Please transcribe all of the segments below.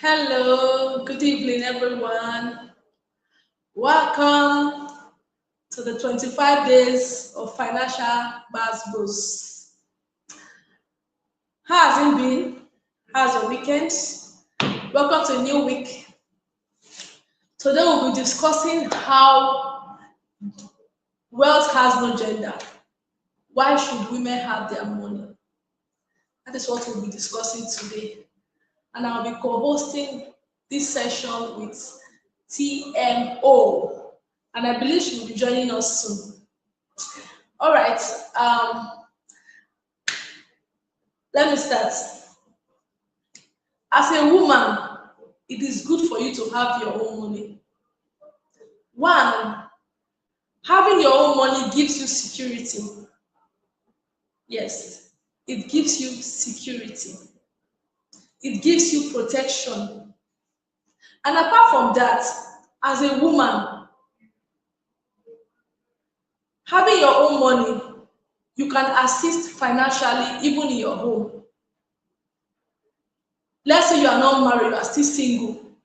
Hello, good evening, everyone. Welcome to the 25 days of financial Basbos. How has it been? How's your weekend? Welcome to a new week. Today we'll be discussing how wealth has no gender. Why should women have their money? That is what we'll be discussing today. And I'll be co-hosting this session with TMO, and I believe she will be joining us soon. All right, let me start. As a woman, it is good for you to have your own money. One, having your own money gives you security. Yes, it gives you security. It gives you protection. And apart from that, as a woman, having your own money, you can assist financially even in your home. Let's say you are not married, you are still single.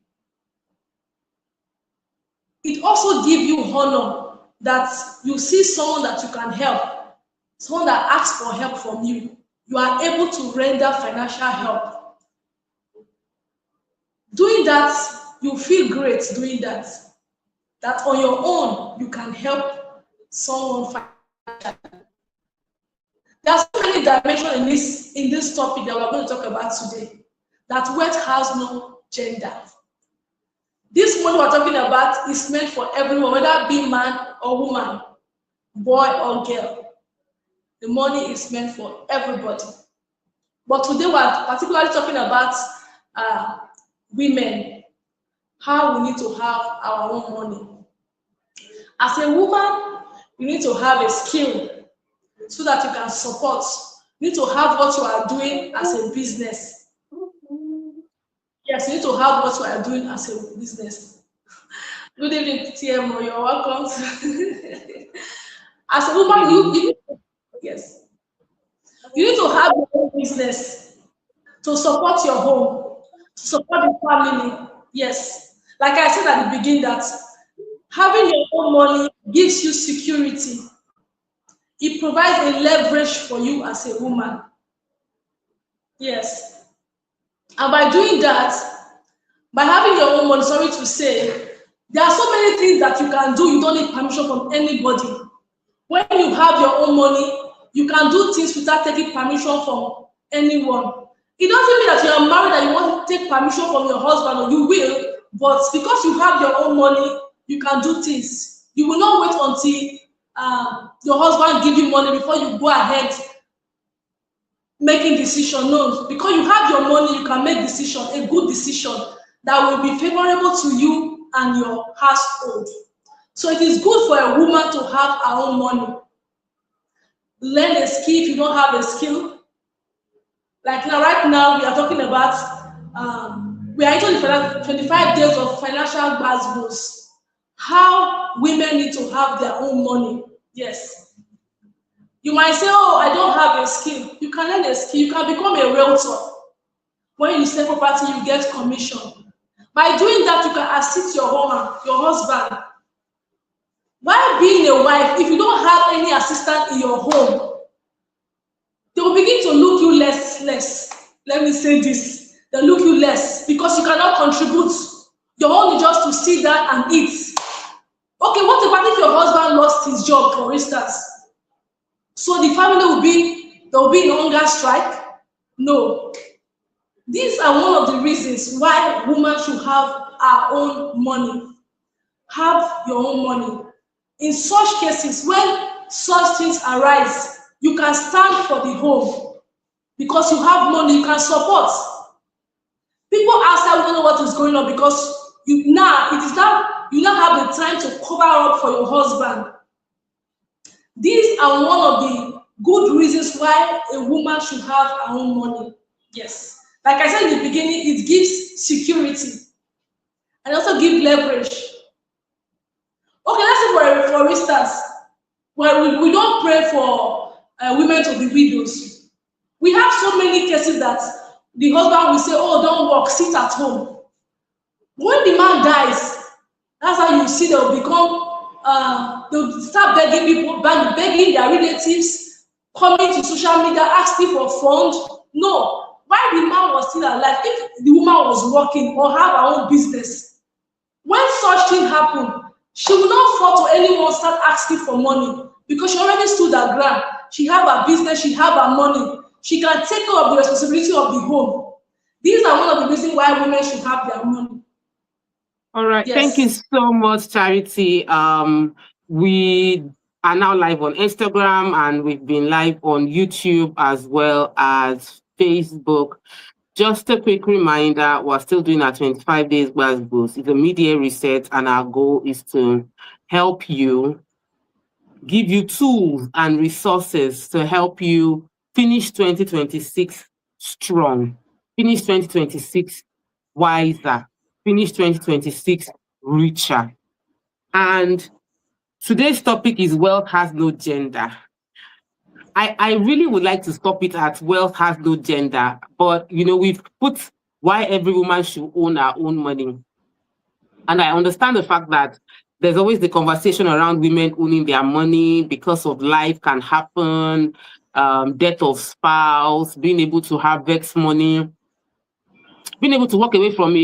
It also gives you honor that you see someone that you can help, someone that asks for help from you. You are able to render financial help. Doing that, you feel great doing that. That on your own, you can help someone financially. There are so many dimensions in this topic that we're going to talk about today. That wealth has no gender. This money we're talking about is meant for everyone, whether it be man or woman, boy or girl. The money is meant for everybody. But today we're particularly talking about women, how we need to have our own money. As a woman, you need to have a skill so that you can support. You need to have what you are doing as a business. Yes, you need to have what you are doing as a business. Good evening, TMO. You're welcome. As a woman, yes, you need to have your own business to support your home, to support the family. Yes, like I said at the beginning, that having your own money gives you security. It provides a leverage for you as a woman. Yes. And by doing that, by having your own money, sorry to say, there are so many things that you can do. You don't need permission from anybody. When you have your own money, you can do things without taking permission from anyone. It doesn't mean that you are married and you want to take permission from your husband, or you will, but because you have your own money, you can do things. You will not wait until your husband give you money before you go ahead making decision. No, because you have your money, you can make decision, a good decision that will be favorable to you and your household. So it is good for a woman to have her own money. Learn a skill if you don't have a skill. Like now, right now, we are talking about we are into the 25 days of financial Basbos. How women need to have their own money. Yes. You might say, oh, I don't have a skill. You can learn a skill. You can become a realtor. When you sell property, you get commission. By doing that, you can assist your woman, your husband. While being a wife, if you don't have any assistant in your home, they will begin to look you less. Let me say this. They look you less because you cannot contribute. Your own is just to sit down and eat. Okay, what about if your husband lost his job, for instance? So the family will be in hunger strike? No. These are one of the reasons why women should have our own money. Have your own money. In such cases, when such things arise, you can stand for the home because you have money, you can support. People outside don't know what is going on because you now have the time to cover up for your husband. These are one of the good reasons why a woman should have her own money. Yes. Like I said in the beginning, it gives security and also gives leverage. Okay, let's say for instance, well, we don't pray for women to be widows. We have so many cases that the husband will say, oh, don't work, sit at home. When the man dies, that's how you see they'll become they'll start begging people, begging their relatives, coming to social media, asking for funds. No, while the man was still alive, if the woman was working or have her own business, when such thing happen, she will not fall to anyone start asking for money because she already stood her ground. She have her business, she have her money, she can take care of the responsibility of the home. These are one of the reasons why women should have their money. All right. Thank you Yes. so much, Charity. We are now live on Instagram and we've been live on YouTube as well as Facebook. Just a quick reminder, we're still doing our 25 days Gbas Gbos. It's a mid-year reset, and our goal is to help you, give you tools and resources to help you finish 2026 strong, finish 2026 wiser, finish 2026 richer. And today's topic is wealth has no gender. I really would like to stop it at wealth has no gender, but we've put why every woman should own her own money. And I understand the fact that there's always the conversation around women owning their money because of life can happen, death of spouse, being able to have vex money, being able to walk away from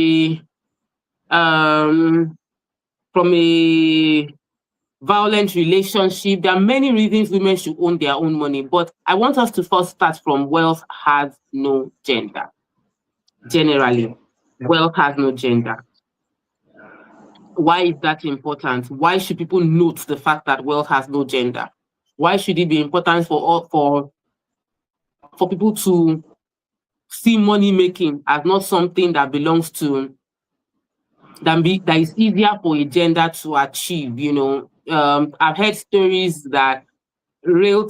a violent relationship. There are many reasons women should own their own money, but I want us to first start from wealth has no gender. Generally, wealth has no gender. Why is that important? Why should people note the fact that wealth has no gender? Why should it be important for people to see money making as not something that belongs to that is easier for a gender to achieve? I've heard stories that female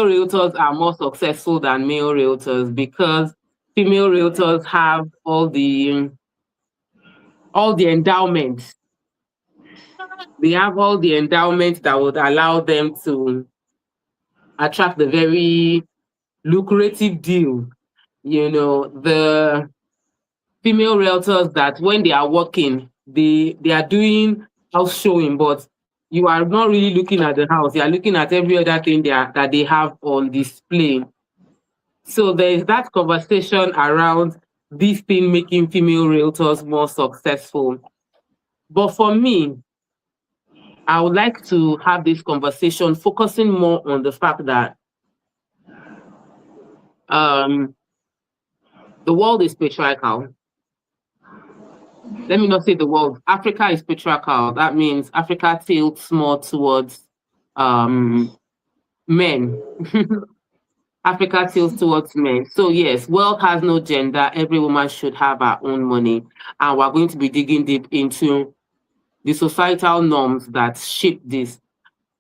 realtors are more successful than male realtors because female realtors have all the endowments. They have all the endowments that would allow them to attract the very lucrative deal. The female realtors that when they are working, they are doing house showing, but you are not really looking at the house. You are looking at every other thing that they have on display. So there is that conversation around this thing making female realtors more successful. But for me, I would like to have this conversation focusing more on the fact that the world is patriarchal. Let me not say the world. Africa is patriarchal. That means Africa tilts more towards men. Africa tilts towards men. So yes, wealth has no gender. Every woman should have her own money. And we're going to be digging deep into the societal norms that shape this.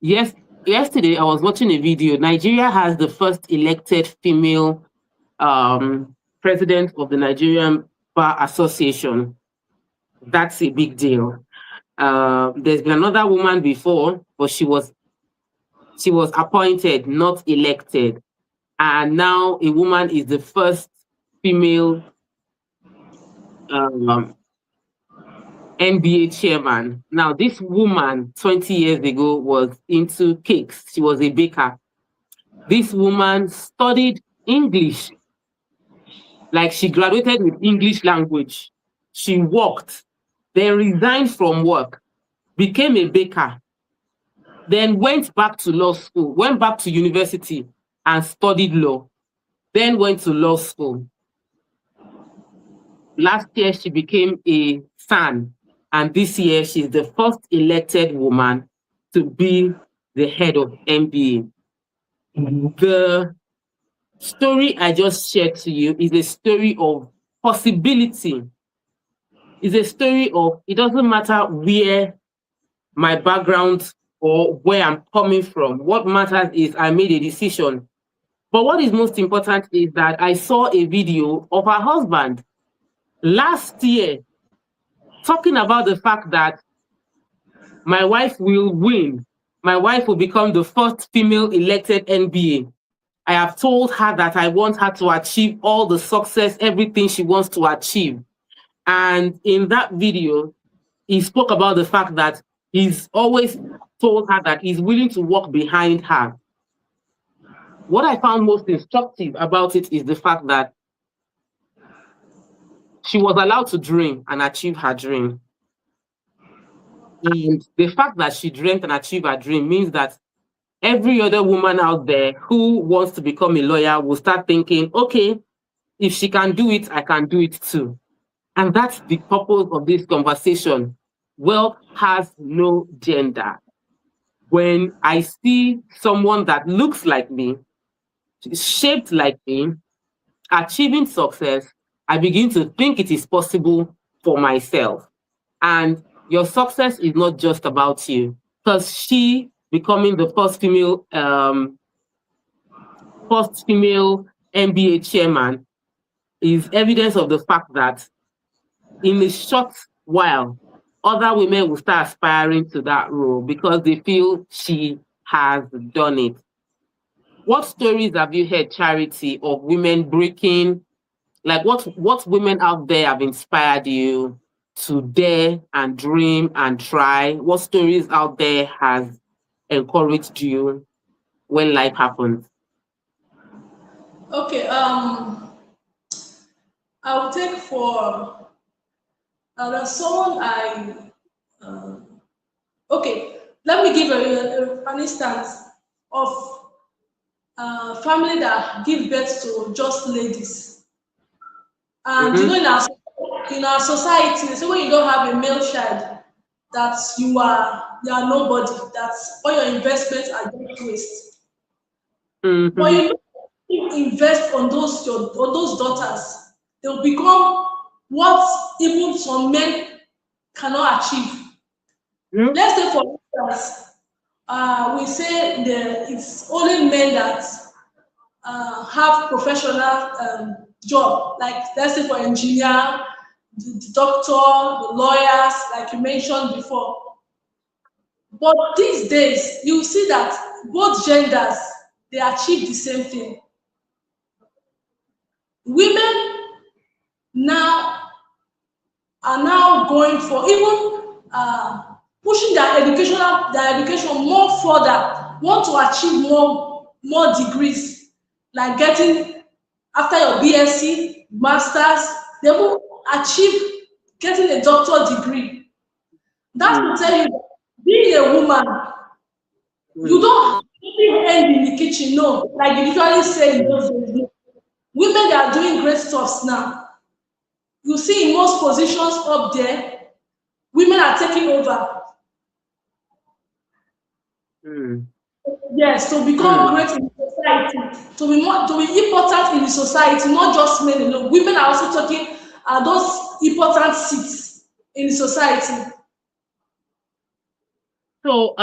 Yes, yesterday I was watching a video. Nigeria has the first elected female president of the Nigerian Bar Association. That's a big deal. There's been another woman before, but she was appointed, not elected. And now a woman is the first female NBA chairman. Now, this woman 20 years ago was into cakes. She was a baker. This woman studied English. Like she graduated with English language. She worked, then resigned from work, became a baker, then went back to law school, went back to university and studied law, then went to law school. Last year, she became a SAN, and this year, she's the first elected woman to be the head of NBA. The story I just shared to you is a story of possibility. It's a story of, it doesn't matter where my background or where I'm coming from. What matters is I made a decision. But what is most important is that I saw a video of her husband last year talking about the fact that my wife will win. My wife will become the first female elected NBA. I have told her that I want her to achieve all the success, everything she wants to achieve. And in that video, he spoke about the fact that he's always told her that he's willing to walk behind her. What I found most instructive about it is the fact that she was allowed to dream and achieve her dream. And the fact that she dreamt and achieved her dream means that every other woman out there who wants to become a lawyer will start thinking, okay, if she can do it, I can do it too. And that's the purpose of this conversation. Wealth has no gender. When I see someone that looks like me, shaped like me, achieving success, I begin to think it is possible for myself. And your success is not just about you, because she becoming the first female MBA chairman is evidence of the fact that in a short while, other women will start aspiring to that role because they feel she has done it. What stories have you heard, Charity, of women breaking? Like what women out there have inspired you to dare and dream and try? What stories out there has encouraged you when life happens? Okay, I'll take for there's someone okay, let me give an instance of family that give birth to just ladies. And you know, in our society, they say when you don't have a male child, that you are nobody. That's all your investments are just waste. But you know, if you invest on those daughters, they'll become what even some men cannot achieve. Let's say, for instance, we say it's only men that have professional job, like let's say for engineer, the doctor, the lawyers, like you mentioned before. But these days, you see that both genders, they achieve the same thing. Women now are now going for even pushing their education more further, want to achieve more degrees, like getting after your BSc, masters, they will achieve getting a doctor degree. That will tell you that being a woman, you don't end in the kitchen, no. Like you usually say in those days, no. Women, they are doing great stuffs now. You see in most positions up there, women are taking over. Yes, to become great in society, to be important in the society, not just men alone. Women are also taking those important seats in the society. So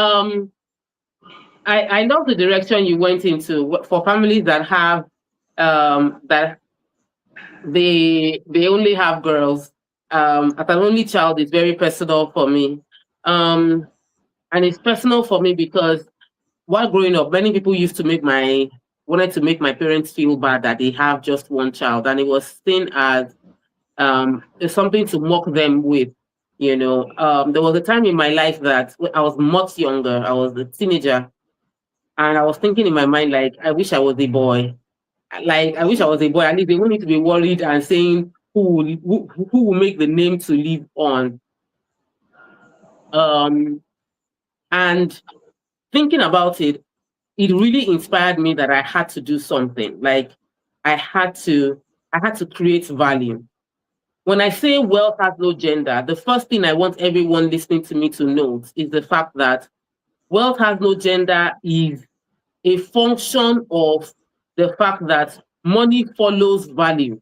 I love the direction you went into for families that have that they only have girls. As an only child, it's very personal for me. And it's personal for me because while growing up, many people used to wanted to make my parents feel bad that they have just one child, and it was seen as something to mock them with. You know, there was a time in my life that I was much younger. I was a teenager, and I was thinking in my mind, like, I wish I was a boy. Like, I wish I was a boy. At least they won't need to be worried and saying who will make the name to live on. And thinking about it, it really inspired me that I had to do something. Like, I had to create value. When I say wealth has no gender, the first thing I want everyone listening to me to note is the fact that wealth has no gender is a function of the fact that money follows value.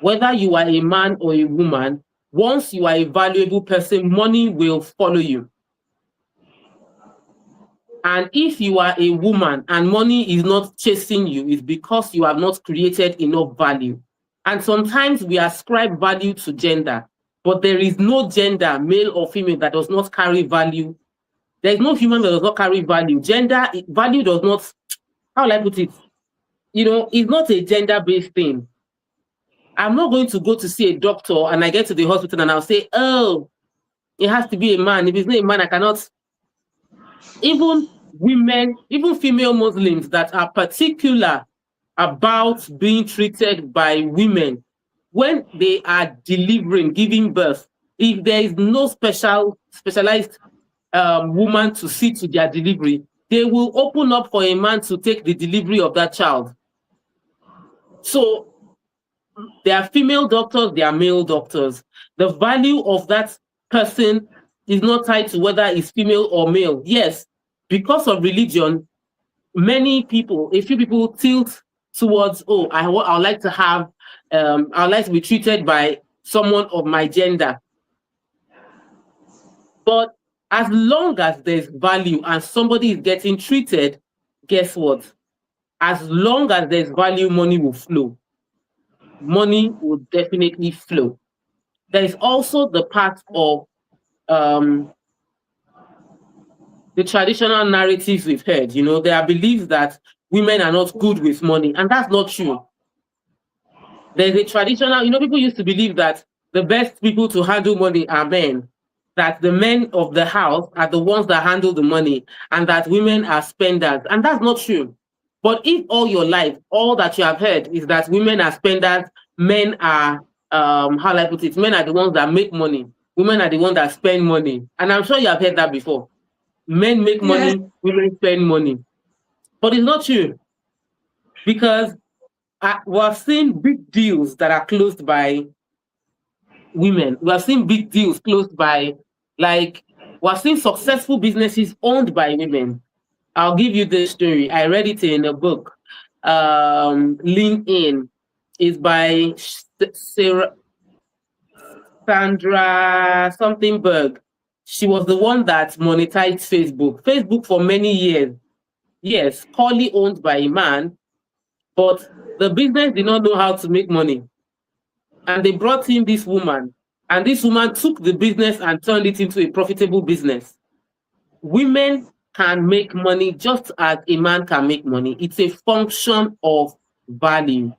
Whether you are a man or a woman, once you are a valuable person, money will follow you. And if you are a woman and money is not chasing you, it's because you have not created enough value. And sometimes we ascribe value to gender, but there is no gender, male or female, that does not carry value. There is no human that does not carry value. Value does not, how will I put it? You know, it's not a gender-based thing. I'm not going to go to see a doctor and I get to the hospital and I'll say, oh, it has to be a man. If it's not a man, I cannot. Even women, even female Muslims that are particular about being treated by women when they are delivering, giving birth, if there is no specialized woman to see to their delivery, they will open up for a man to take the delivery of that child. So there are female doctors, there are male doctors. The value of that person is not tied to whether it's female or male. Yes, because of religion, many people, a few people tilt towards, oh, I would like to have, I would like to be treated by someone of my gender. But as long as there's value and somebody is getting treated, guess what? As long as there's value, money will flow. Money will definitely flow. There is also the part of the traditional narratives we've heard. You know, there are beliefs that women are not good with money, and that's not true. There's a traditional, you know, people used to believe that the best people to handle money are men, that the men of the house are the ones that handle the money, and that women are spenders, and that's not true. But if all your life, all that you have heard is that women are spenders, men are, how do I put it, men are the ones that make money, women are the ones that spend money, and I'm sure you have heard that before. Men make money, women spend money. But it's not true. Because we're seeing big deals that are closed by women. We're seeing big deals closed by, like, we're seeing successful businesses owned by women. I'll give you this story. I read it in a book. Lean In is by Sandra something Berg. She was the one that monetized Facebook. Facebook for many years. Yes, wholly owned by a man, but the business did not know how to make money. And they brought in this woman, and this woman took the business and turned it into a profitable business. Women can make money just as a man can make money. It's a function of value.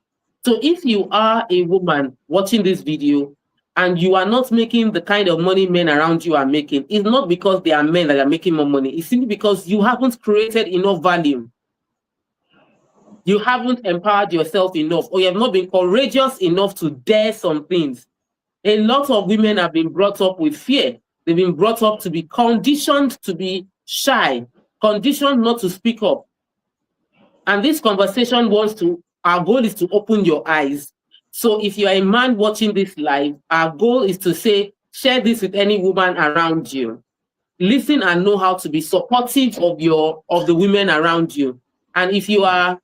So if you are a woman watching this video and you are not making the kind of money men around you are making, it's not because they are men that are making more money. It's simply because you haven't created enough value. You haven't empowered yourself enough, or you have not been courageous enough to dare some things. A lot of women have been brought up with fear. They've been brought up to be conditioned to be shy, conditioned not to speak up. And this conversation our goal is to open your eyes. So if you are a man watching this live, our goal is to say, share this with any woman around you. Listen and know how to be supportive of the women around you. And if you are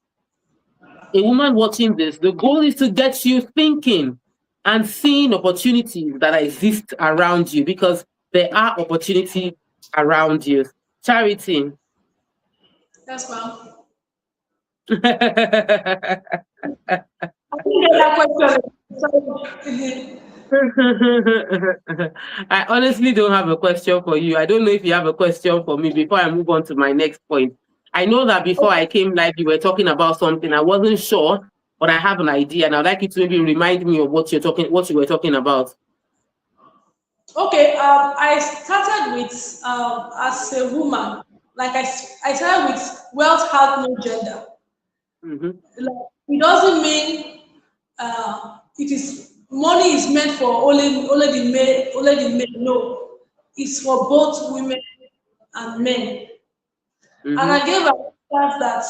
a woman watching this, the goal is to get you thinking and seeing opportunities that exist around you, because there are opportunities around you. Charity. That's well. I didn't get that question. I honestly don't have a question for you. I don't know if you have a question for me before I move on to my next point. I know that before I came live, you were talking about something. I wasn't sure, but I have an idea, and I'd like you to maybe remind me of what you were talking about. Okay, I started with as a woman, like I started with wealth has no gender. Mm-hmm. Like, it doesn't mean money is meant for only the men. No, it's for both women and men. Mm-hmm. And I gave a chance that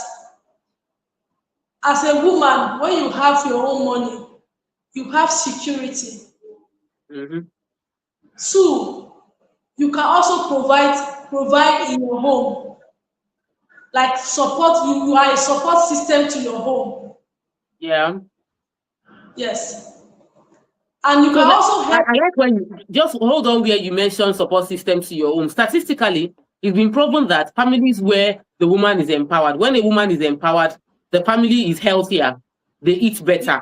as a woman, when you have your own money, you have security. Mm-hmm. 2, you can also provide in your home, like support. You are a support system to your home. Yeah. Yes. And you can also help. I like when you just hold on where you mentioned support system to your home. Statistically, it's been proven that families where the woman is empowered, when a woman is empowered, the family is healthier, they eat better.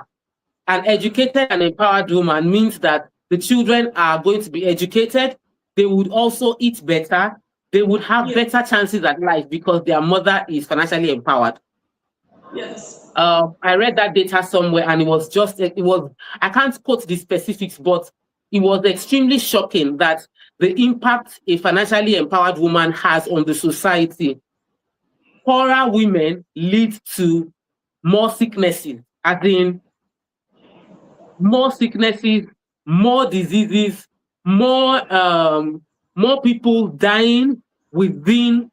An educated and empowered woman means that the children are going to be educated, they would also eat better, they would have better chances at life because their mother is financially empowered. Yes. I read that data somewhere, and I can't quote the specifics, but it was extremely shocking that the impact a financially empowered woman has on the society. Poorer women lead to more sicknesses, as in more sicknesses, more diseases, more people dying within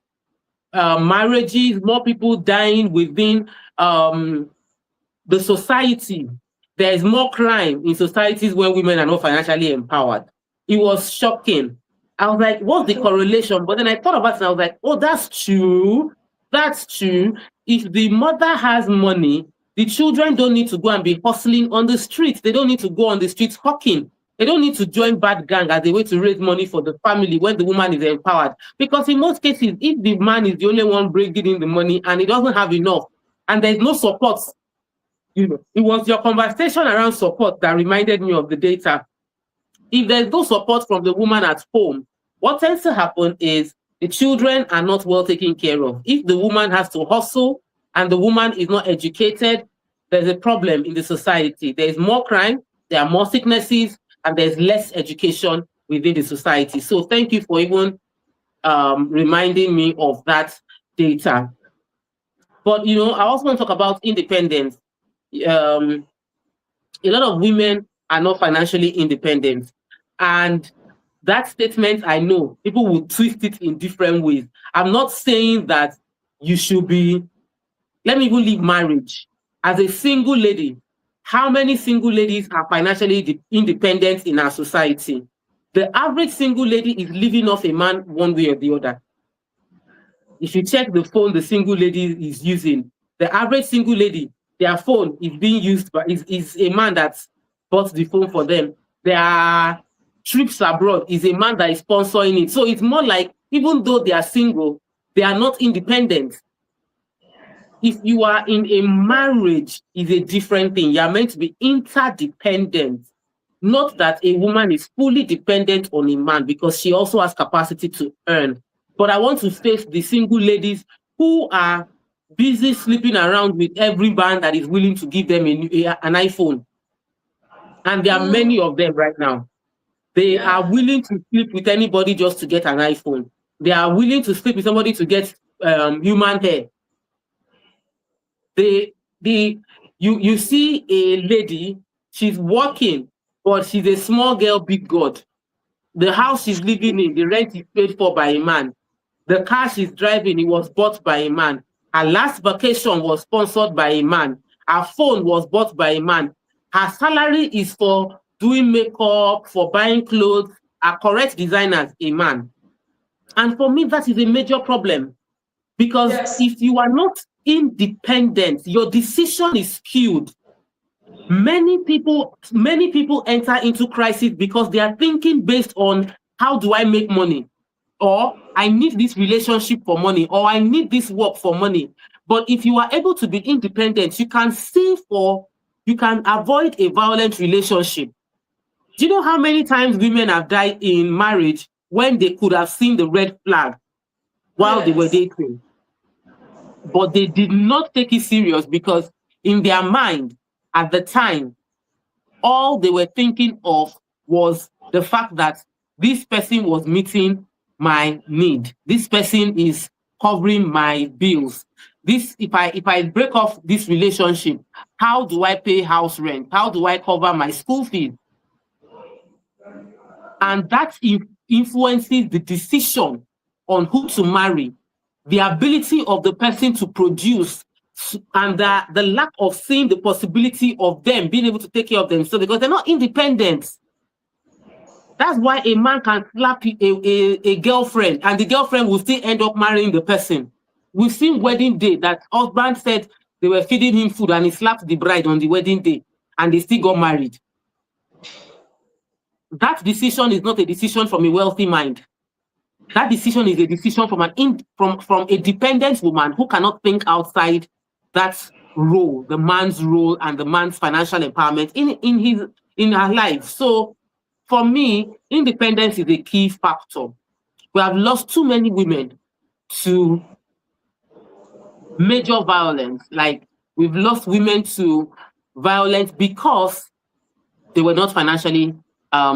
marriages, more people dying within the society. There is more crime in societies when women are not financially empowered. It was shocking. I was like, what's the correlation? But then I thought about it and I was like, oh, that's true. That's true. If the mother has money, the children don't need to go and be hustling on the streets. They don't need to go on the streets hawking. They don't need to join bad gang as a way to raise money for the family when the woman is empowered. Because in most cases, if the man is the only one bringing in the money and he doesn't have enough, and there's no support, it was your conversation around support that reminded me of the data. If there's no support from the woman at home, what tends to happen is the children are not well taken care of. If the woman has to hustle and the woman is not educated, there's a problem in the society. There's more crime, there are more sicknesses, and there's less education within the society. So thank you for even reminding me of that data. But, I also want to talk about independence. A lot of women are not financially independent. And that statement, I know people will twist it in different ways. I'm not saying that you should be, let me even leave marriage. As a single lady, how many single ladies are financially independent in our society? The average single lady is living off a man one way or the other. If you check the phone the single lady is using, the average single lady, their phone is being used by is a man that bought the phone for them. Their trips abroad is a man that is sponsoring it. So it's more like, even though they are single, they are not independent. If you are in a marriage, is a different thing. You are meant to be interdependent. Not that a woman is fully dependent on a man, because she also has capacity to earn. But I want to face the single ladies who are busy sleeping around with every man that is willing to give them an iPhone. And there are many of them right now. They are willing to sleep with anybody just to get an iPhone. They are willing to sleep with somebody to get human hair. You see a lady, she's working, but she's a small girl, big God. The house she's living in, the rent is paid for by a man. The car she's driving, it was bought by a man. Her last vacation was sponsored by a man. Her phone was bought by a man. Her salary is for doing makeup, for buying clothes. Her correct designer is a man. And for me, that is a major problem. Because if you are not independent, your decision is skewed. Many people enter into crisis because they are thinking based on, how do I make money? Or I need this relationship for money, or I need this work for money. But if you are able to be independent, you can avoid a violent relationship. Do you know how many times women have died in marriage when they could have seen the red flag while they were dating? But they did not take it serious, because in their mind at the time, all they were thinking of was the fact that this person was meeting my need. This person is covering my bills. If I break off this relationship, how do I pay house rent? How do I cover my school fees? And that influences the decision on who to marry, the ability of the person to produce, and the lack of seeing the possibility of them being able to take care of themselves, because they're not independent. That's why a man can slap a girlfriend, and the girlfriend will still end up marrying the person. We've seen wedding day that husband said they were feeding him food and he slapped the bride on the wedding day, and they still got married. That decision is not a decision from a wealthy mind. That decision is a decision from a dependent woman who cannot think outside that role, the man's role and the man's financial empowerment in her life. So for me, independence is a key factor. We have lost too many women to major violence. Like, We've lost women to violence because they were not financially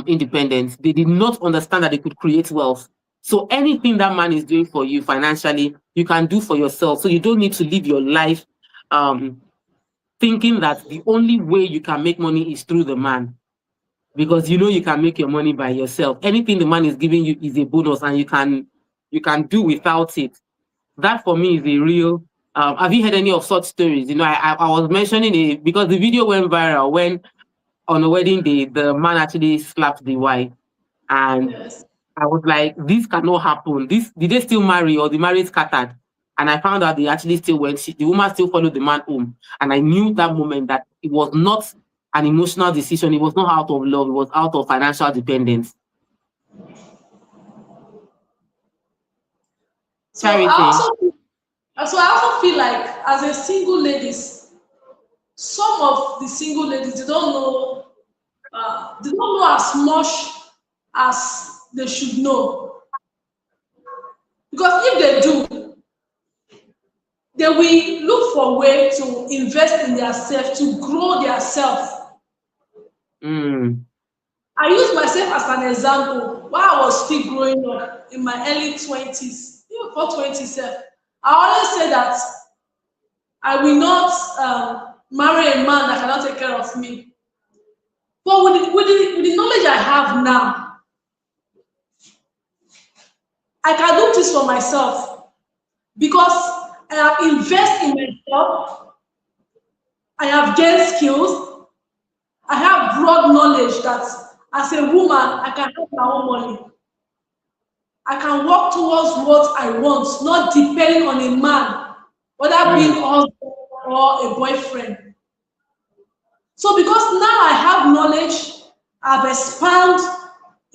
independent. They did not understand that they could create wealth. So anything that man is doing for you financially, you can do for yourself. So you don't need to live your life thinking that the only way you can make money is through the man, because you know you can make your money by yourself. Anything the man is giving you is a bonus, and you can do without it. That for me is a real. Have you heard any of such stories? You know, I was mentioning it because the video went viral when on a wedding day the man actually slapped the wife, and Yes. I was like, this cannot happen. This did they still marry or the marriage scattered? And I found out they actually still went. The woman still followed the man home, and I knew that moment that it was not an emotional decision. It was not out of love. It was out of financial dependence. So I Charity. also feel like as a single ladies, some of the single ladies they don't know as much as they should know, because if they do, they will look for way to invest in themselves to grow their self. Mm, I use myself as an example. While I was still growing up in my early 20s, even before 27, I always say that I will not marry a man that cannot take care of me. But with the knowledge I have now, I can do this for myself because I have invested in myself, I have gained skills, I have broad knowledge that as a woman, I can have my own money. I can work towards what I want, not depending on a man, whether being mm, a husband or a boyfriend. So because now I have knowledge, I've expanded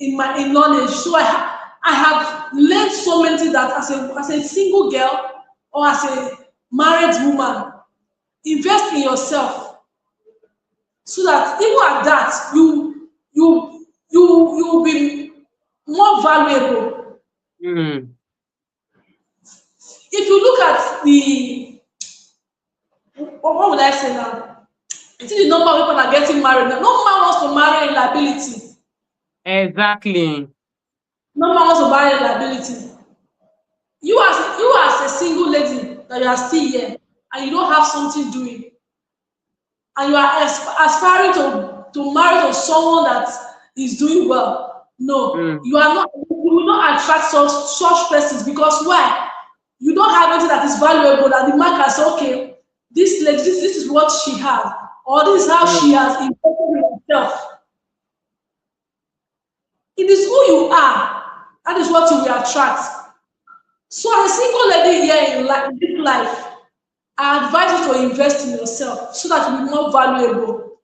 in knowledge. So I have learned so many things that as a single girl or as a married woman, invest in yourself so that even at that you will be more valuable. mm. If you look at the what would I say now? You see the number of people that are getting married now. No man wants to marry in liability. Exactly. No man wants to marry in liability. You as a single lady that you are still here and you don't have something doing, and you are aspiring to marry to someone that is doing well. No, Mm, you are not. You will not attract such persons because why? You don't have anything that is valuable that the man can say, okay, this lady, this is what she has, or this is how she mm. has invested in herself. It is who you are. That is what you will attract. So as a single lady here in this life, I advise you to invest in yourself so that you be more valuable.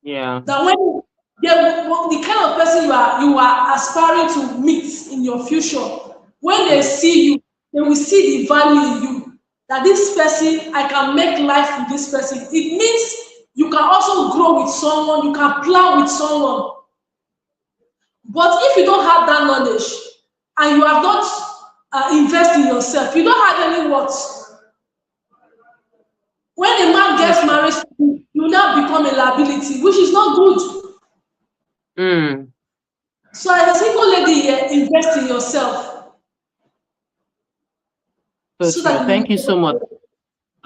Yeah. That when the kind of person you are aspiring to meet in your future, when they Mm, see you, they will see the value in you. That this person, I can make life with this person. It means you can also grow with someone, you can plan with someone. But if you don't have that knowledge and you have not invest in yourself, you don't have any words. When a man gets okay. married, you now become a liability, which is not good. Mm, So as a single lady here, invest in yourself so so true. that you Thank you so much. will.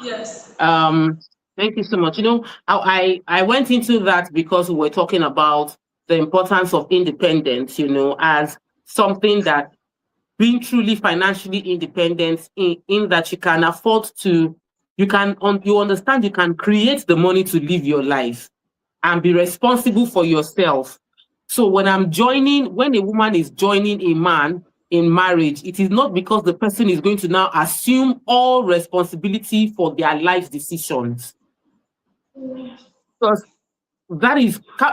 Yes. Um, Thank you so much. You know, I went into that because we were talking about the importance of independence, you know, as something that being truly financially independent in that you can afford to, you understand you can create the money to live your life and be responsible for yourself. So when a woman is joining a man in marriage, it is not because the person is going to now assume all responsibility for their life decisions. Because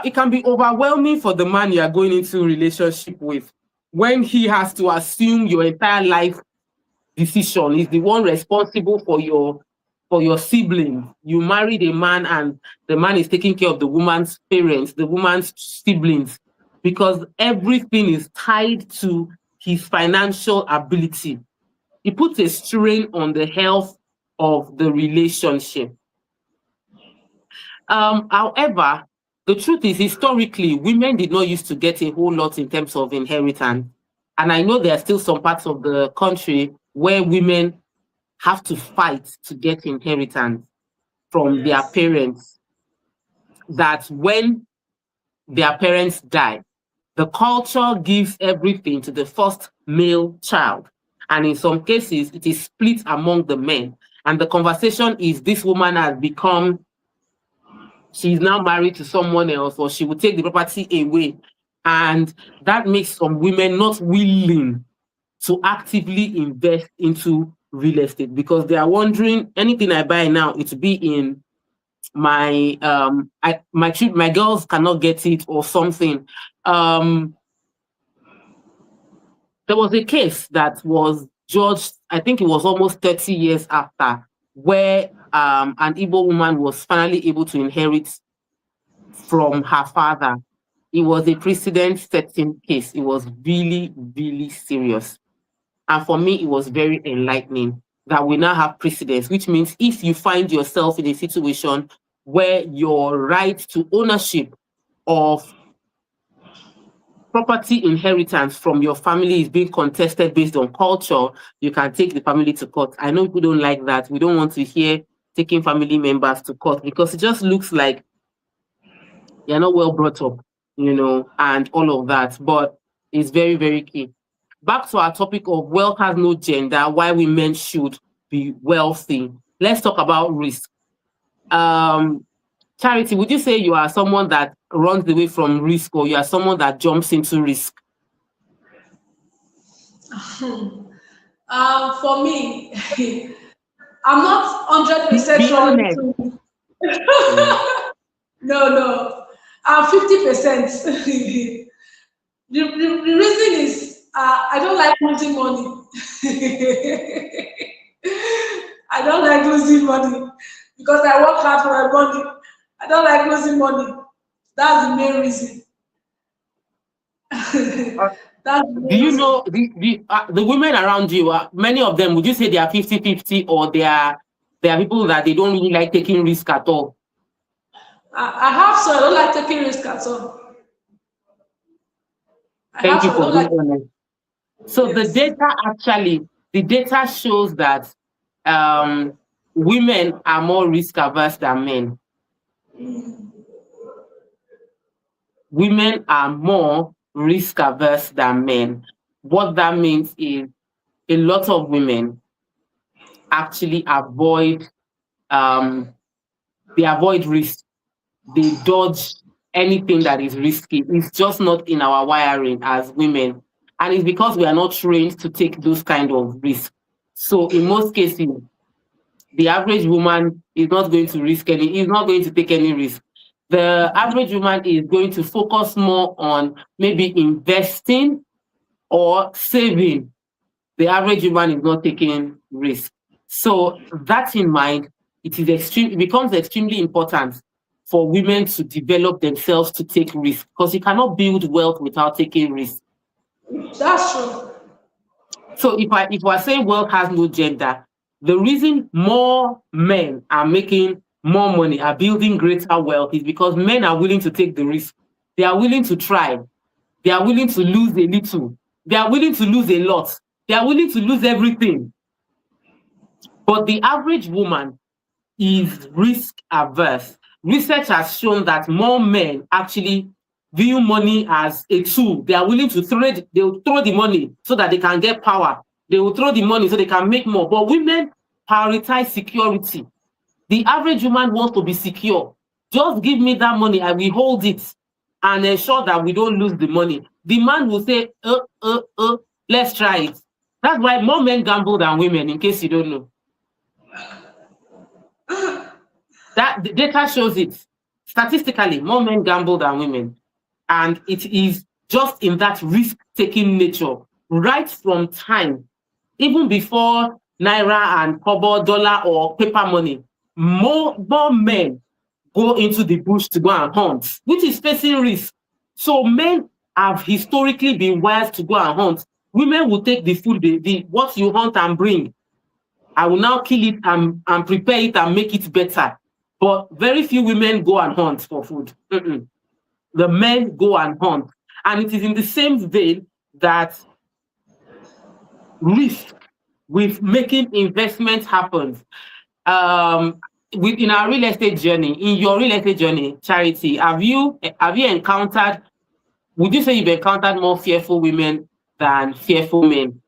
it can be overwhelming for the man you are going into a relationship with when he has to assume your entire life decision. He's the one responsible for your siblings. You married a man and the man is taking care of the woman's parents, the woman's siblings, because everything is tied to his financial ability. It puts a strain on the health of the relationship. However, the truth is, historically, women did not used to get a whole lot in terms of inheritance. And I know there are still some parts of the country where women have to fight to get inheritance from their Yes. parents, that when their parents die, the culture gives everything to the first male child. And in some cases, it is split among the men. And the conversation is, this woman has become, she's now married to someone else, or she will take the property away. And that makes some women not willing to actively invest into real estate, because they are wondering, anything I buy now, it will be in my my girls cannot get it or something. There was a case that was judged, I think it was almost 30 years after, where an Igbo woman was finally able to inherit from her father. It was a precedent-setting case. It was really, really serious. And for me, it was very enlightening that we now have precedents, which means if you find yourself in a situation where your right to ownership of property inheritance from your family is being contested based on culture, you can take the family to court. I know people don't like that. We don't want to hear taking family members to court, because it just looks like you're not well brought up, and all of that. But it's very, very key. Back to our topic of wealth has no gender, why women should be wealthy. Let's talk about risk. Charity, would you say you are someone that runs away from risk, or you are someone that jumps into risk? For me, I'm not 100% honest. No, I'm 50%. The reason is I don't like losing money. I don't like losing money because I work hard for my money. I don't like losing money. That's the main reason. That's the main Do you reason. know the women around you, many of them, would you say they are 50-50, or they are people that they don't really like taking risk at all? I have some. I don't like taking risk at all. Thank you for being Like. honest. So Yes. the data shows that women are more risk averse than men. Women are more risk averse than men. What that means is a lot of women actually avoid risk. They dodge anything that is risky. It's just not in our wiring as women. And it's because we are not trained to take those kind of risks. So in most cases, the average woman is not going to is not going to take any risk. The average woman is going to focus more on maybe investing or saving. The average woman is not taking risk. So that in mind, it becomes extremely important for women to develop themselves to take risk, because you cannot build wealth without taking risk. That's true. So if we're saying wealth has no gender, the reason more men are making more money, are building greater wealth, is because men are willing to take the risk. They are willing to try. They are willing to lose a little. They are willing to lose a lot. They are willing to lose everything. But the average woman is risk averse. Research has shown that more men actually view money as a tool. They are willing to they will throw the money so that they can get power. They will throw the money so they can make more. But women prioritize security. The average woman wants to be secure. Just give me that money, I will hold it and ensure that we don't lose the money. The man will say, let's try it. That's why more men gamble than women, in case you don't know. That the data shows it. Statistically, more men gamble than women. And it is just in that risk-taking nature, right from time, even before Naira and Kobo, dollar or paper money, more men go into the bush to go and hunt, which is facing risk. So men have historically been wired to go and hunt. Women will take the food, what you hunt and bring. I will now kill it and prepare it and make it better. But very few women go and hunt for food. The men go and hunt. And it is in the same vein that risk with making investments happens. In our real estate journey, in your real estate journey, Charity, have you encountered, would you say you've encountered more fearful women than fearful men?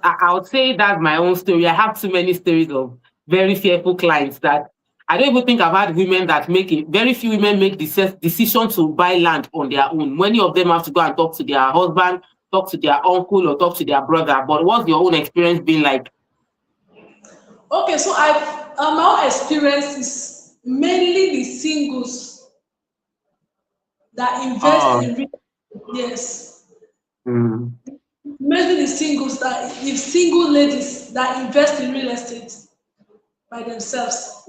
I would say that's my own story. I have too many stories of very fearful clients that I don't even think I've had women that make it. Very few women make the decision to buy land on their own. Many of them have to go and talk to their husband, talk to their uncle, or talk to their brother. But what's your own experience been like? Okay, so my own experience is mainly the singles that invest in real estate. Yes. Mainly the single ladies that invest in real estate by themselves.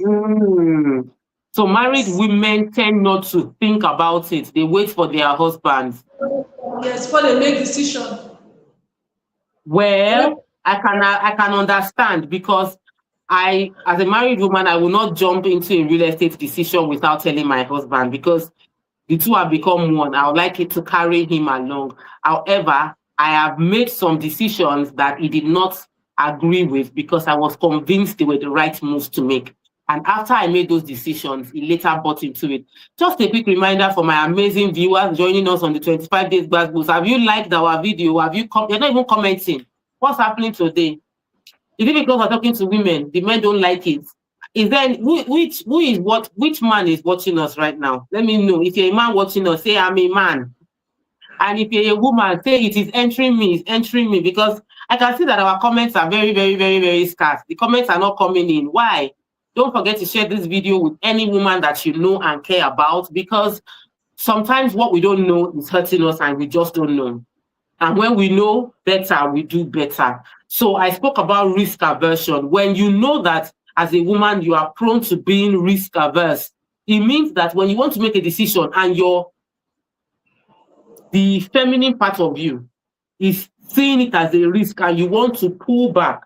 So married women tend not to think about it. They wait for their husbands. Yes, before they make decision. Well, I can understand, because as a married woman, I will not jump into a real estate decision without telling my husband, because the two have become one. I would like it to carry him along. However, I have made some decisions that he did not agree with because I was convinced they were the right moves to make. And after I made those decisions, he later bought into it. Just a quick reminder for my amazing viewers joining us on the 25 Days Gbasgbos. Have you liked our video? You're not even commenting. What's happening today? Is it because we're talking to women? The men don't like it. Is then which man is watching us right now? Let me know. If you're a man watching us, say I'm a man. And if you're a woman, say it is entering me, because I can see that our comments are very, very, very, very scarce. The comments are not coming in. Why? Don't forget to share this video with any woman that you know and care about, because sometimes what we don't know is hurting us and we just don't know. And when we know better, we do better. So I spoke about risk aversion. When you know that as a woman, you are prone to being risk averse, it means that when you want to make a decision and the feminine part of you is seeing it as a risk and you want to pull back,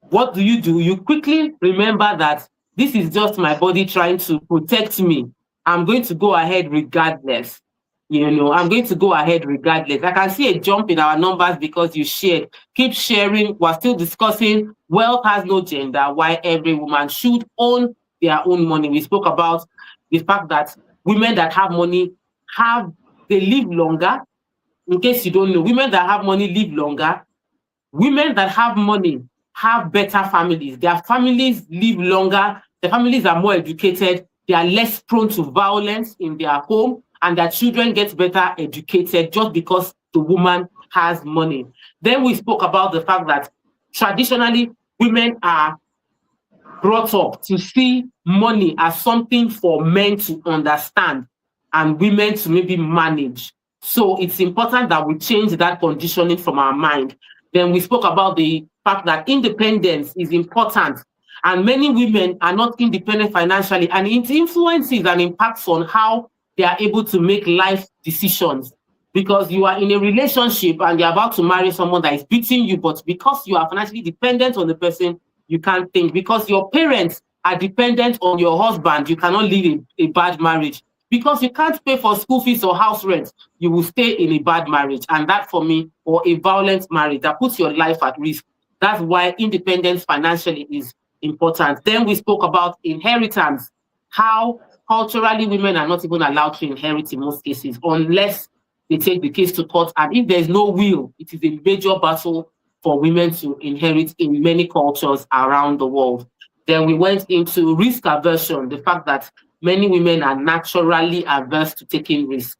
what do? You quickly remember that this is just my body trying to protect me. I'm going to go ahead regardless. I'm going to go ahead regardless. I can see a jump in our numbers because you shared. Keep sharing. We're still discussing wealth has no gender, why every woman should own their own money. We spoke about the fact that women that have money they live longer. In case you don't know, women that have money live longer. Women that have money have better families. Their families live longer. Their families are more educated. They are less prone to violence in their home, and their children get better educated just because the woman has money. Then we spoke about the fact that traditionally women are brought up to see money as something for men to understand and women to maybe manage. So it's important that we change that conditioning from our mind. Then we spoke about the fact that independence is important, and many women are not independent financially, and it influences and impacts on how they are able to make life decisions. Because you are in a relationship and you're about to marry someone that is beating you, but because you are financially dependent on the person, you can't think. Because your parents are dependent on your husband, you cannot live a bad marriage. Because you can't pay for school fees or house rent, you will stay in a bad marriage. And that, for me, or a violent marriage, that puts your life at risk. That's why independence financially is important. Then we spoke about inheritance, how culturally women are not even allowed to inherit in most cases unless they take the case to court. And if there's no will, it is a major battle for women to inherit in many cultures around the world. Then we went into risk aversion, the fact that many women are naturally averse to taking risks.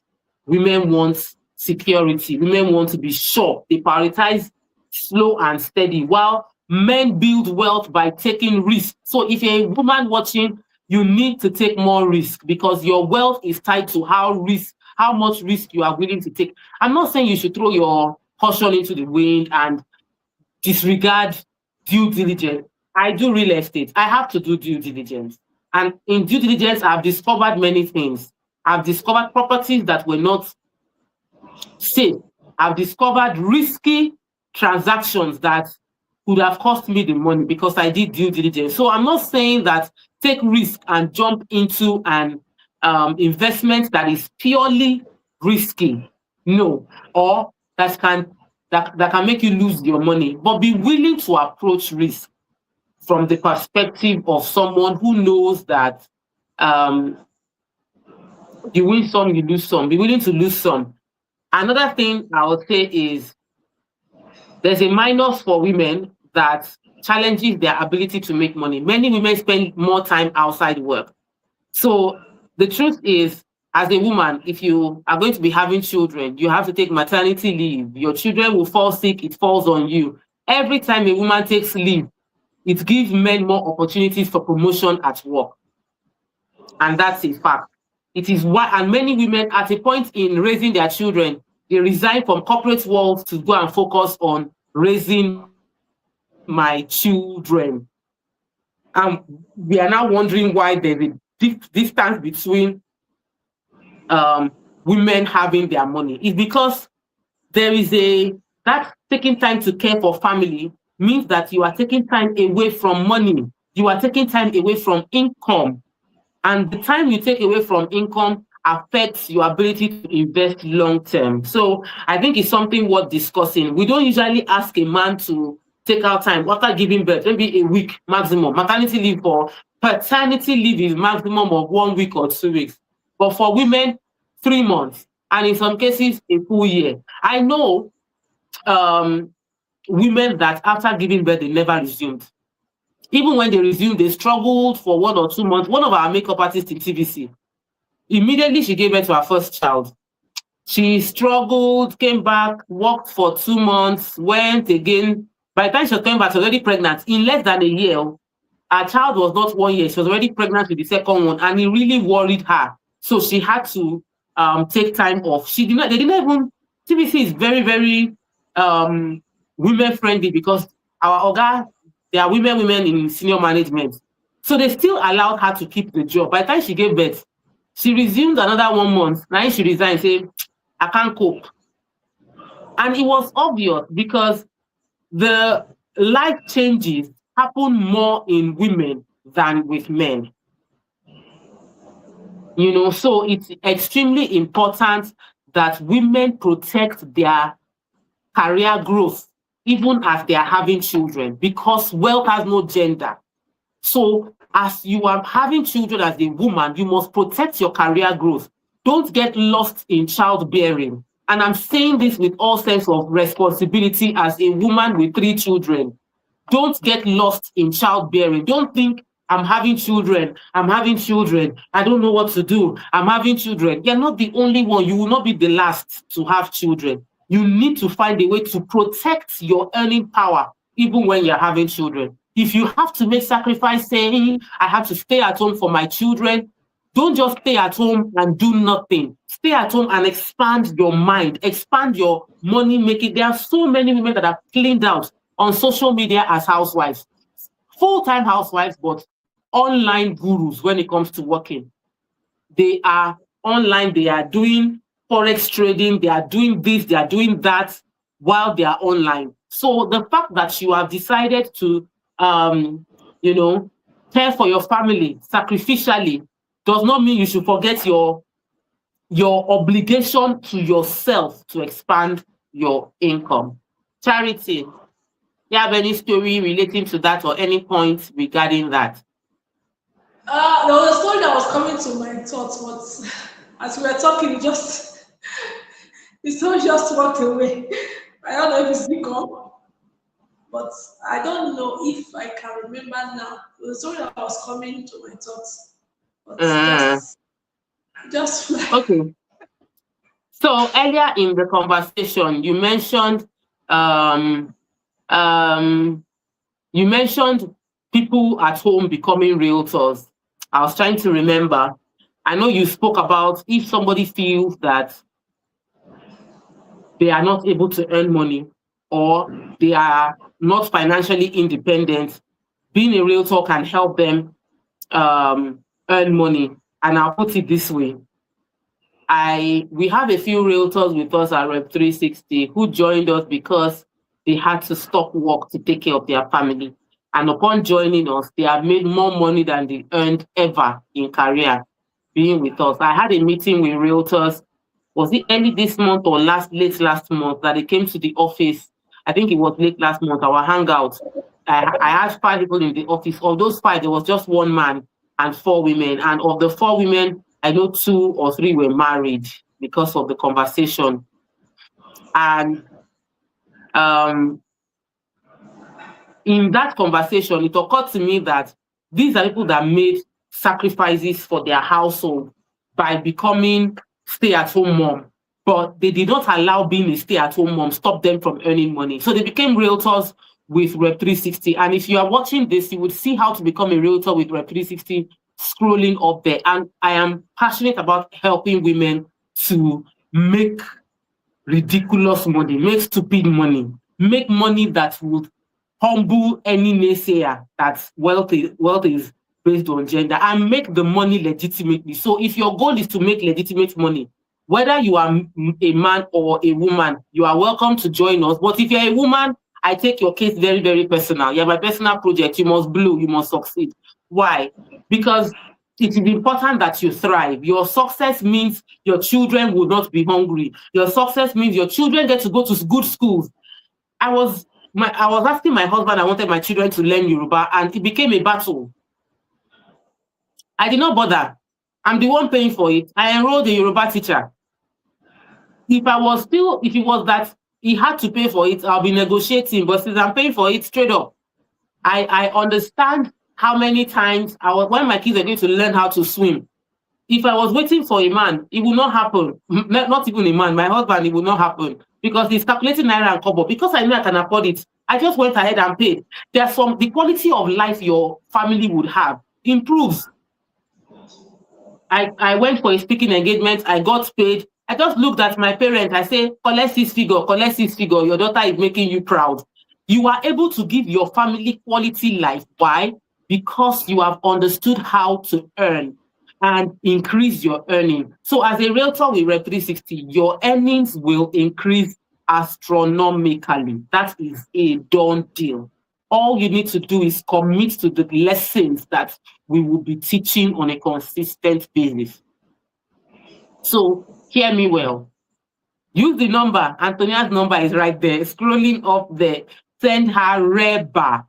Women want security. Women want to be sure. They prioritize slow and steady, while men build wealth by taking risks. So if you're a woman watching, you need to take more risk, because your wealth is tied to how much risk you are willing to take. I'm not saying you should throw your caution into the wind and disregard due diligence. I do real estate. I have to do due diligence. And in due diligence, I've discovered many things. I've discovered properties that were not safe. I've discovered risky transactions that could have cost me the money because I did due diligence. So I'm not saying that take risk and jump into an investment that is purely risky. No, or that can make you lose your money. But be willing to approach risk from the perspective of someone who knows that you win some, you lose some. Be willing to lose some. Another thing I would say is there's a minus for women that challenges their ability to make money. Many women spend more time outside work. So the truth is, as a woman, if you are going to be having children, you have to take maternity leave. Your children will fall sick, it falls on you. Every time a woman takes leave, it gives men more opportunities for promotion at work. And that's a fact. It is why, and many women at a point in raising their children, they resign from corporate world to go and focus on raising my children. And we are now wondering why there's a distance between women having their money. It's because there is that taking time to care for family means that you are taking time away from money. You are taking time away from income. And the time you take away from income affects your ability to invest long term. So I think it's something worth discussing. We don't usually ask a man to take out time after giving birth, maybe a week maximum. Maternity leave or paternity leave is maximum of 1 week or 2 weeks. But for women, 3 months, and in some cases, a full year. I know women that after giving birth, they never resumed. Even when they resumed, they struggled for 1 or 2 months. One of our makeup artists in TVC, immediately she gave birth to her first child. She struggled, came back, worked for 2 months, went again. By the time she was coming back, she was already pregnant. In less than a year, her child was not 1 year. She was already pregnant with the second one, and it really worried her. So she had to take time off. They didn't even, TVC is very, very women friendly because our Oga, there are women in senior management. So they still allowed her to keep the job. By the time she gave birth, she resumed another 1 month. Now she resigned, saying, I can't cope. And it was obvious because the life changes happen more in women than with men. So it's extremely important that women protect their career growth even as they are having children, because wealth has no gender. So as you are having children as a woman, you must protect your career growth. Don't get lost in childbearing. And I'm saying this with all sense of responsibility as a woman with 3 children. Don't get lost in childbearing. Don't think, I'm having children. I don't know what to do. I'm having children. You're not the only one. You will not be the last to have children. You need to find a way to protect your earning power, even when you're having children. If you have to make sacrifice saying, I have to stay at home for my children, don't just stay at home and do nothing. Stay at home and expand your mind, expand your money making. There are so many women that are cleaned out on social media as housewives, full-time housewives, but online gurus when it comes to working. They are online, they are doing Forex trading, they are doing this, they are doing that while they are online. So the fact that you have decided to, care for your family sacrificially does not mean you should forget your obligation to yourself to expand your income. Charity, do you have any story relating to that or any point regarding that? There was a story that was coming to my thoughts, but as we were talking, the story just walked away. I don't know if it's gone, but I don't know if I can remember now. The story that was coming to my thoughts, but just okay. So earlier in the conversation, you mentioned people at home becoming realtors. I was trying to remember. I know you spoke about if somebody feels that they are not able to earn money or they are not financially independent, being a realtor can help them earn money. And I'll put it this way. We have a few realtors with us at Rep 360 who joined us because they had to stop work to take care of their family. And upon joining us, they have made more money than they earned ever in career being with us. I had a meeting with realtors. Was it early this month or late last month that they came to the office? I think it was late last month, our hangout. I had 5 people in the office. Of those 5, there was just 1 man and 4 women. And of the 4 women, I know 2 or 3 were married because of the conversation. And in that conversation, it occurred to me that these are people that made sacrifices for their household by becoming stay-at-home mom, but they did not allow being a stay-at-home mom stop them from earning money. So they became realtors with Rep 360. And if you are watching this, you would see how to become a realtor with Rep 360 scrolling up there. And I am passionate about helping women to make ridiculous money, make stupid money, make money that would humble any naysayer that wealth is based on gender, and make the money legitimately. So if your goal is to make legitimate money, whether you are a man or a woman, you are welcome to join us. But if you're a woman, I take your case very, very personal. You have a personal project. You must blow. You must succeed. Why? Because it is important that you thrive. Your success means your children will not be hungry. Your success means your children get to go to good schools. I was asking my husband, I wanted my children to learn Yoruba, and it became a battle. I did not bother. I'm the one paying for it. I enrolled a Yoruba teacher. If it was that he had to pay for it, I'll be negotiating. But since I'm paying for it straight up, I understand how many times when my kids are going to learn how to swim. If I was waiting for a man, it will not happen. Not even a man, my husband, it will not happen. Because he's calculating naira and kobo. Because I know I can afford it, I just went ahead and paid. The quality of life your family would have improves. I went for a speaking engagement, I got paid. I just looked at my parents, I say, collect this figure, your daughter is making you proud. You are able to give your family quality life. Why? Because you have understood how to earn and increase your earning. So as a realtor with Rep 360, your earnings will increase astronomically. That is a done deal. All you need to do is commit to the lessons that we will be teaching on a consistent basis. So hear me well. Use the number. Antonia's number is right there, scrolling up there. Send her Reba.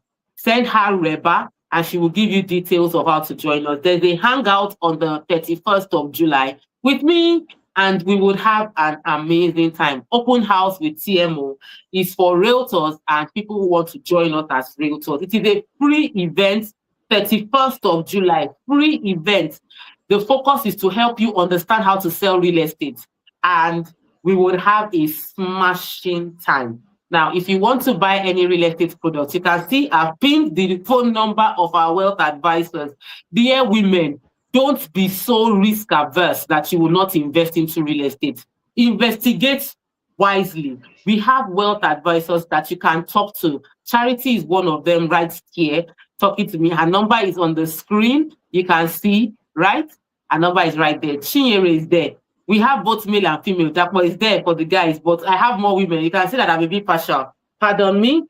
And she will give you details of how to join us. There's a hangout on the 31st of July with me, and we would have an amazing time. Open house with TMO is for realtors and people who want to join us as realtors. It is a free event, 31st of July, free event. The focus is to help you understand how to sell real estate, and we would have a smashing time. Now, if you want to buy any real estate products, you can see I've pinned the phone number of our wealth advisors. Dear women, don't be so risk averse that you will not invest into real estate. Investigate wisely. We have wealth advisors that you can talk to. Charity is one of them right here talking to me. Her number is on the screen. You can see, right? Her number is right there. Chinyere is there. We have both male and female. That one is there for the guys, but I have more women. You can see that I'm a bit partial. Pardon me.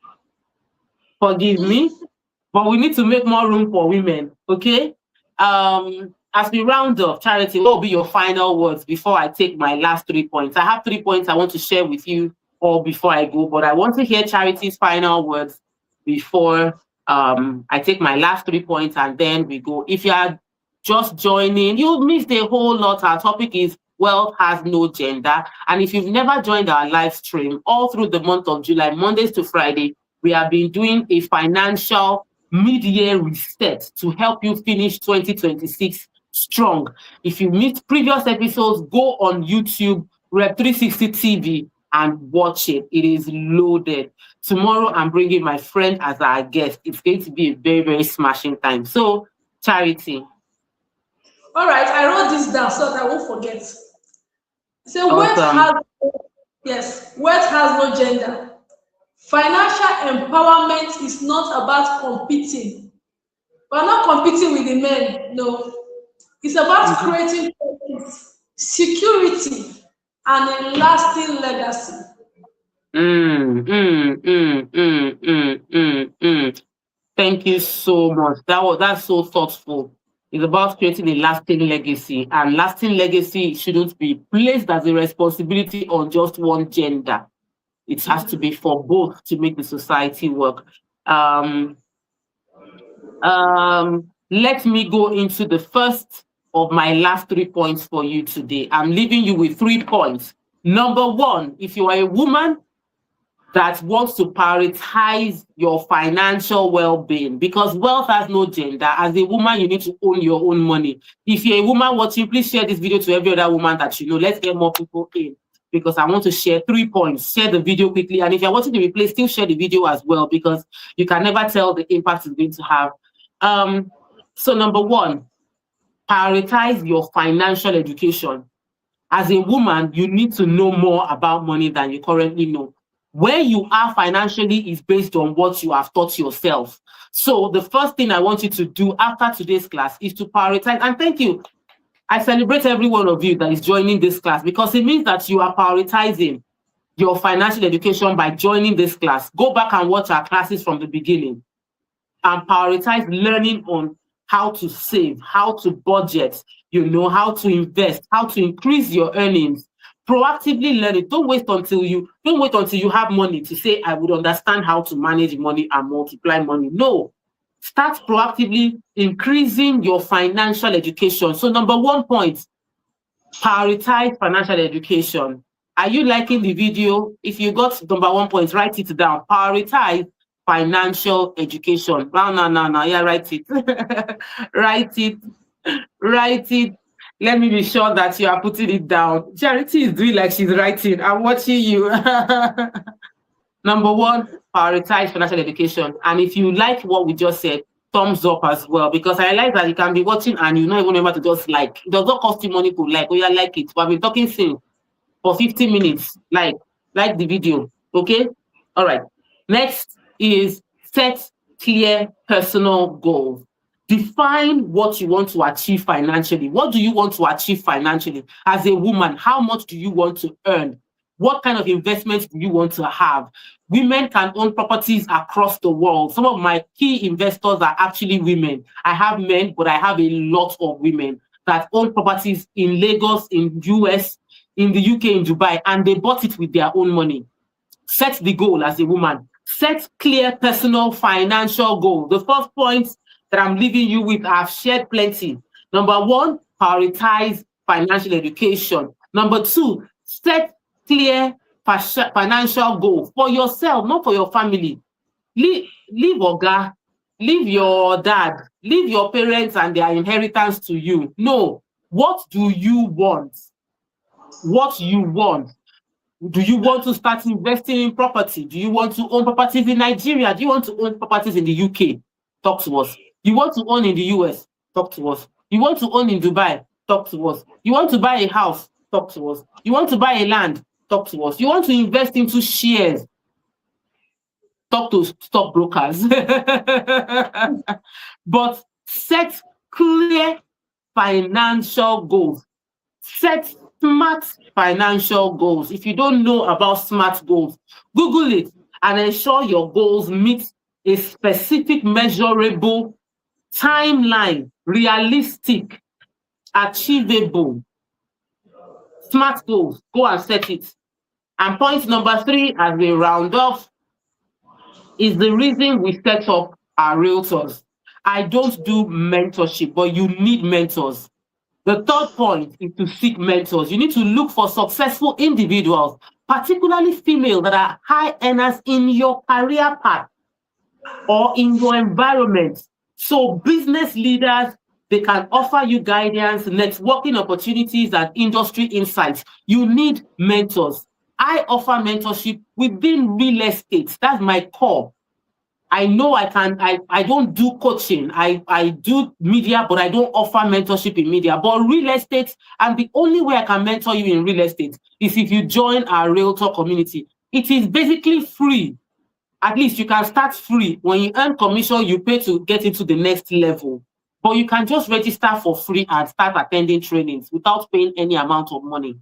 Forgive me. But we need to make more room for women, okay? As we round up, Charity, what will be your final words before I take my last 3 points? I have 3 points I want to share with you all before I go, but I want to hear Charity's final words before I take my last 3 points, and then we go. If you are just joining, you'll miss a whole lot. Our topic is wealth has no gender. And if you've never joined our live stream, all through the month of July, Mondays to Friday, we have been doing a financial mid-year reset to help you finish 2026 strong. If you missed previous episodes, go on YouTube, Rep 360 TV, and watch it. It is loaded. Tomorrow, I'm bringing my friend as our guest. It's going to be a very, very smashing time. So, Charity. All right, I wrote this down so that I won't forget. So Awesome. wealth has no gender. Financial empowerment is not about competing. We're not competing with the men, no. It's about creating security and a lasting legacy. Thank you so much. That's so thoughtful. It's about creating a lasting legacy, and lasting legacy shouldn't be placed as a responsibility on just one gender. It has to be for both to make the society work. Um, Let me go into the first of my last 3 points for you today. I'm leaving you with 3 points. Number one, if you are a woman that wants to prioritize your financial well-being, because wealth has no gender. As a woman, you need to own your own money. If you're a woman watching, please share this video to every other woman that you know. Let's get more people in, because I want to share 3 points. Share the video quickly. And if you're watching the replay, still share the video as well, because you can never tell the impact it's going to have. So number one, prioritize your financial education. As a woman, you need to know more about money than you currently know. Where you are financially is based on what you have taught yourself. So the first thing I want you to do after today's class is to prioritize. And thank you. I celebrate every one of you that is joining this class, because it means that you are prioritizing your financial education by joining this class. Go back and watch our classes from the beginning and prioritize learning on how to save, how to budget, how to invest, how to increase your earnings. Proactively learn it. Don't wait until you have money to say, I would understand how to manage money and multiply money. No. Start proactively increasing your financial education. So number 1 point, prioritize financial education. Are you liking the video? If you got number 1 point, write it down. Prioritize financial education. No. Yeah, write it. Write it. Let me be sure that you are putting it down. Charity is doing like she's writing. I'm watching you. Number 1, prioritize financial education. And if you like what we just said, thumbs up as well, because I like that you can be watching and you not even remember to just like. It does not cost you money to like. Oh, yeah, like it. But I've been talking since for 15 minutes. Like the video. Okay? All right. Next is set clear personal goals. Define what you want to achieve financially. What do you want to achieve financially? As a woman, how much do you want to earn? What kind of investments do you want to have? Women can own properties across the world. Some of my key investors are actually women. I have men, but I have a lot of women that own properties in Lagos, in US, in the UK, in Dubai, and they bought it with their own money. Set the goal as a woman. Set clear personal financial goals. The first point that I'm leaving you with, I've shared plenty. Number 1, prioritize financial education. Number 2, set clear financial goals for yourself, not for your family. Leave Oga, leave your dad, leave your parents and their inheritance to you. No, what do you want? What you want? Do you want to start investing in property? Do you want to own properties in Nigeria? Do you want to own properties in the UK? Talk to us. You want to own in the US? Talk to us. You want to own in Dubai? Talk to us. You want to buy a house? Talk to us. You want to buy a land? Talk to us. You want to invest into shares? Talk to stockbrokers. But set clear financial goals. Set smart financial goals. If you don't know about SMART goals, Google it and ensure your goals meet a specific, measurable timeline, realistic, achievable. SMART goals. Go and set it. And point number 3, as we round off, is the reason we set up our realtors. I don't do mentorship, but you need mentors. The third point is to seek mentors. You need to look for successful individuals, particularly female, that are high earners in your career path or in your environment. So business leaders, they can offer you guidance, networking opportunities, and industry insights. You need mentors. I offer mentorship within real estate. That's my core. I know I don't do coaching. I do media, but I don't offer mentorship in media. But real estate, and the only way I can mentor you in real estate is if you join our Realtor community. It is basically free. At least you can start free. When you earn commission, you pay to get into the next level. But you can just register for free and start attending trainings without paying any amount of money.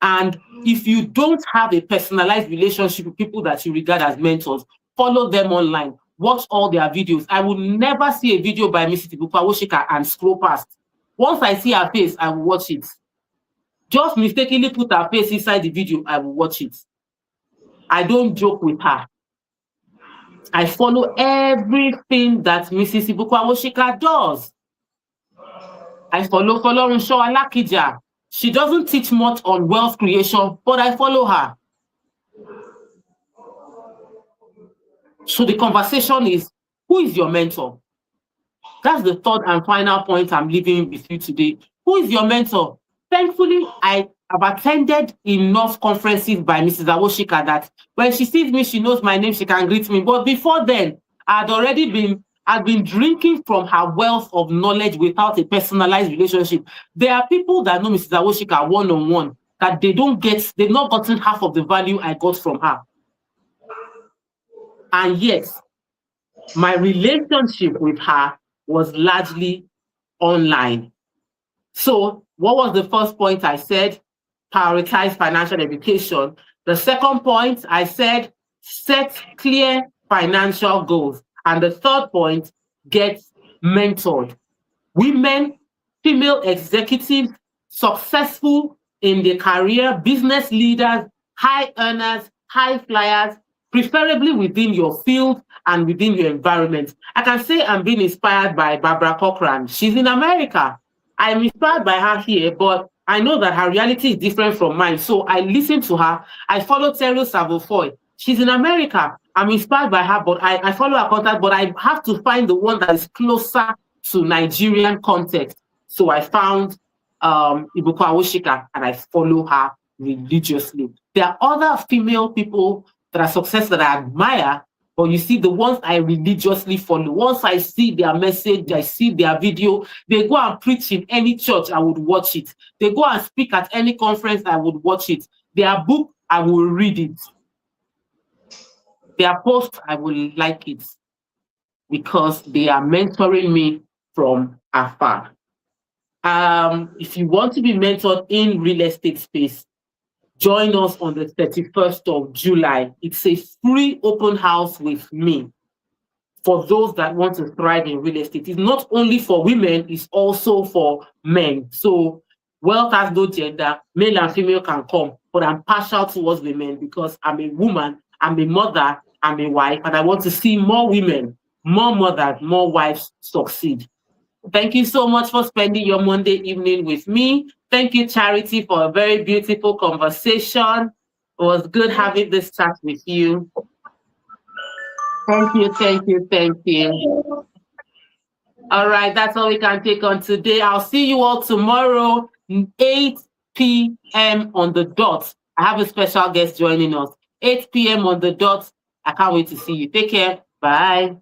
And if you don't have a personalized relationship with people that you regard as mentors, follow them online. watch all their videos. I will never see a video by Mrs. Ibuku Awosika and scroll past. Once I see her face, I will watch it. Just mistakenly put her face inside the video, I will watch it. I don't joke with her. I follow everything that Mrs. Ibuku Awosika does. I follow Folorunsho Alakija. She doesn't teach much on wealth creation, but I follow her. So the conversation is, who is your mentor? That's the third and final point I'm leaving with you today. Who is your mentor? Thankfully, I have attended enough conferences by Mrs. Awosika that when she sees me, she knows my name, she can greet me. But before then, I'd been drinking from her wealth of knowledge without a personalized relationship. There are people that know Mrs. Awosika one-on-one that they've not gotten half of the value I got from her. And yes, my relationship with her was largely online. So what was the first point I said? Prioritize financial education. The second point I said, set clear financial goals. And the third point, get mentored. Women, female executives, successful in their career, business leaders, high earners, high flyers, preferably within your field and within your environment. I can say I'm being inspired by Barbara Corcoran. She's in America. I'm inspired by her here, but I know that her reality is different from mine. So I listen to her. I follow Terry Savofoy. She's in America. I'm inspired by her, but I follow her contact, but I have to find the one that is closer to Nigerian context. So I found Ibuku Awosika and I follow her religiously. There are other female people that are successful that I admire, but you see the ones I religiously follow. Once I see their message, I see their video, they go and preach in any church, I would watch it. They go and speak at any conference, I would watch it. Their book, I will read it. Their post, I will like it because they are mentoring me from afar. If you want to be mentored in real estate space, join us on the 31st of July. It's a free open house with me for those that want to thrive in real estate. It's not only for women, it's also for men. So wealth has no gender, male and female can come, but I'm partial towards women because I'm a woman, I'm a mother, I'm a wife, and I want to see more women, more mothers, more wives succeed. Thank you so much for spending your Monday evening with me. Thank you, Charity, for a very beautiful conversation. It was good having this chat with you. Thank you, thank you, thank you. All right, that's all we can take on today. I'll see you all tomorrow, 8 p.m. on the dot. I have a special guest joining us, 8 p.m. on the dot. I can't wait to see you. Take care. Bye.